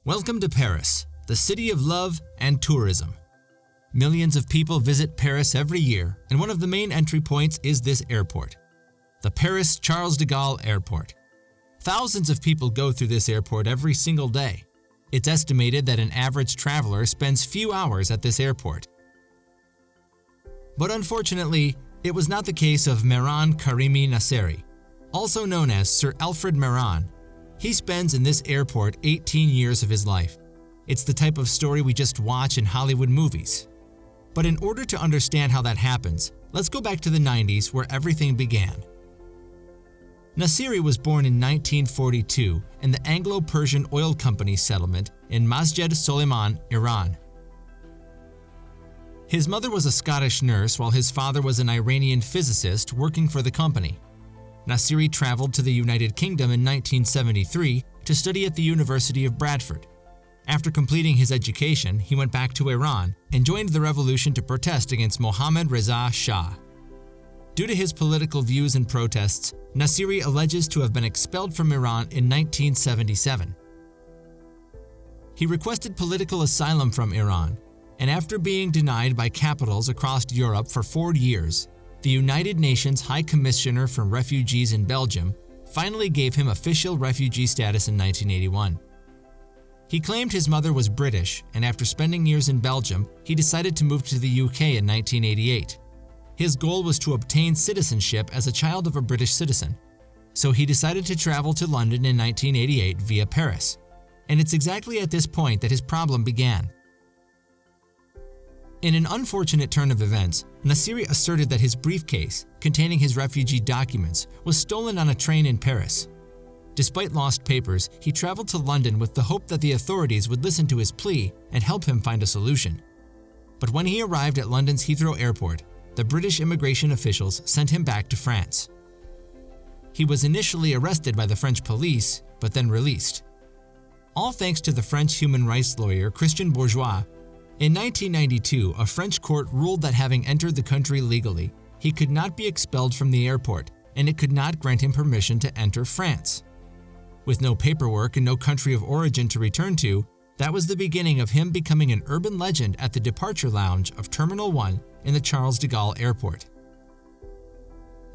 Welcome to Paris, the city of love and tourism. Millions of people visit Paris every year, and one of the main entry points is this airport, the Paris Charles de Gaulle Airport. Thousands of people go through this airport every single day. It's estimated that an average traveler spends few hours at this airport. But unfortunately, it was not the case of Mehran Karimi Nasseri, also known as Sir Alfred Mehran. He spends in this airport 18 years of his life. It's the type of story we just watch in Hollywood movies. But in order to understand how that happens, let's go back to the 90s where everything began. Nasseri was born in 1942 in the Anglo-Persian Oil Company settlement in Masjid Suleiman, Iran. His mother was a Scottish nurse while his father was an Iranian physicist working for the company. Nasseri traveled to the United Kingdom in 1973 to study at the University of Bradford. After completing his education, he went back to Iran and joined the revolution to protest against Mohammad Reza Shah. Due to his political views and protests, Nasseri alleges to have been expelled from Iran in 1977. He requested political asylum from Iran, and after being denied by capitals across Europe for 4 years, the United Nations High Commissioner for Refugees in Belgium finally gave him official refugee status in 1981. He claimed his mother was British, and after spending years in Belgium, he decided to move to the UK in 1988. His goal was to obtain citizenship as a child of a British citizen, so he decided to travel to London in 1988 via Paris. And it's exactly at this point that his problem began. In an unfortunate turn of events, Nasseri asserted that his briefcase, containing his refugee documents, was stolen on a train in Paris. Despite lost papers, he traveled to London with the hope that the authorities would listen to his plea and help him find a solution. But when he arrived at London's Heathrow Airport, the British immigration officials sent him back to France. He was initially arrested by the French police, but then released. All thanks to the French human rights lawyer Christian Bourgeois. In 1992, a French court ruled that having entered the country legally, he could not be expelled from the airport, and it could not grant him permission to enter France. With no paperwork and no country of origin to return to, that was the beginning of him becoming an urban legend at the departure lounge of Terminal 1 in the Charles de Gaulle Airport.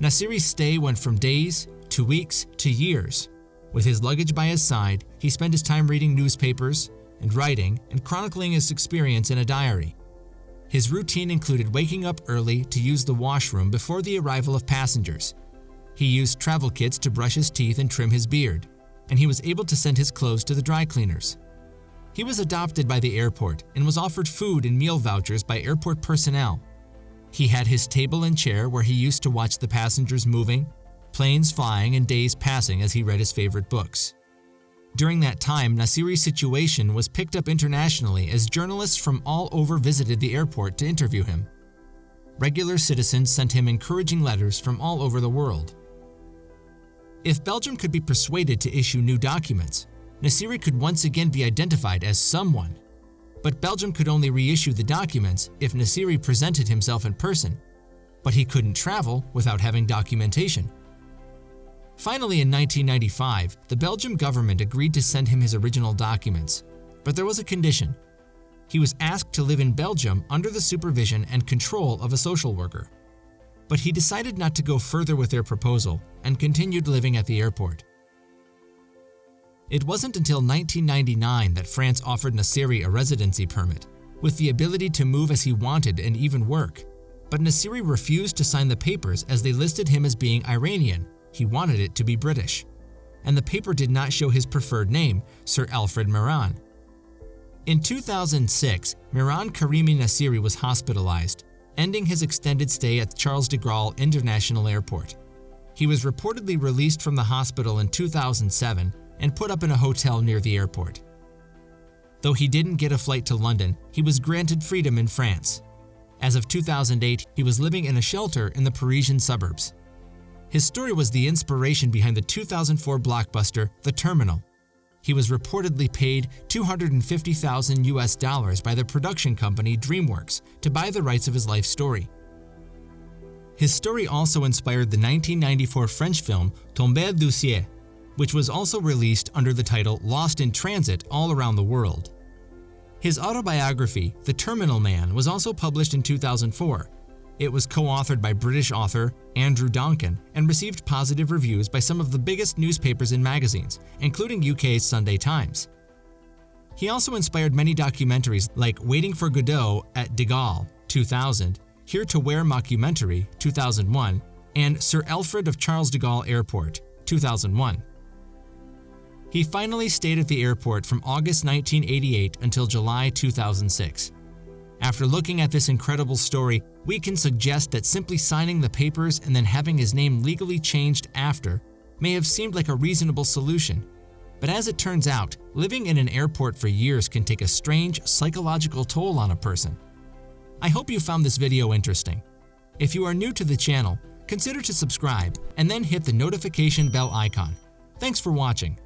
Nasseri's stay went from days to weeks to years. With his luggage by his side, he spent his time reading newspapers and writing and chronicling his experience in a diary. His routine included waking up early to use the washroom before the arrival of passengers. He used travel kits to brush his teeth and trim his beard, and he was able to send his clothes to the dry cleaners. He was adopted by the airport and was offered food and meal vouchers by airport personnel. He had his table and chair where he used to watch the passengers moving, planes flying, and days passing as he read his favorite books. During that time, Nasseri's situation was picked up internationally as journalists from all over visited the airport to interview him. Regular citizens sent him encouraging letters from all over the world. If Belgium could be persuaded to issue new documents, Nasseri could once again be identified as someone. But Belgium could only reissue the documents if Nasseri presented himself in person. But he couldn't travel without having documentation. Finally, in 1995, the Belgian government agreed to send him his original documents, but there was a condition. He was asked to live in Belgium under the supervision and control of a social worker. But he decided not to go further with their proposal and continued living at the airport. It wasn't until 1999 that France offered Nasseri a residency permit, with the ability to move as he wanted and even work. But Nasseri refused to sign the papers as they listed him as being Iranian. He wanted it to be British. And the paper did not show his preferred name, Sir Alfred Mehran. In 2006, Mehran Karimi Nasseri was hospitalized, ending his extended stay at Charles de Gaulle International Airport. He was reportedly released from the hospital in 2007 and put up in a hotel near the airport. Though he didn't get a flight to London, he was granted freedom in France. As of 2008, he was living in a shelter in the Parisian suburbs. His story was the inspiration behind the 2004 blockbuster, The Terminal. He was reportedly paid $250,000 by the production company DreamWorks to buy the rights of his life story. His story also inspired the 1994 French film Tombé du ciel. which was also released under the title Lost in Transit all around the world. His autobiography, The Terminal Man, was also published in 2004. It was co-authored by British author Andrew Donkin and received positive reviews by some of the biggest newspapers and magazines, including UK's Sunday Times. He also inspired many documentaries like Waiting for Godot at De Gaulle, 2000, Here to Wear Mockumentary, 2001, and Sir Alfred of Charles de Gaulle Airport, 2001. He finally stayed at the airport from August 1988 until July 2006. After looking at this incredible story, we can suggest that simply signing the papers and then having his name legally changed after may have seemed like a reasonable solution. But as it turns out, living in an airport for years can take a strange psychological toll on a person. I hope you found this video interesting. If you are new to the channel, consider to subscribe and then hit the notification bell icon. Thanks for watching.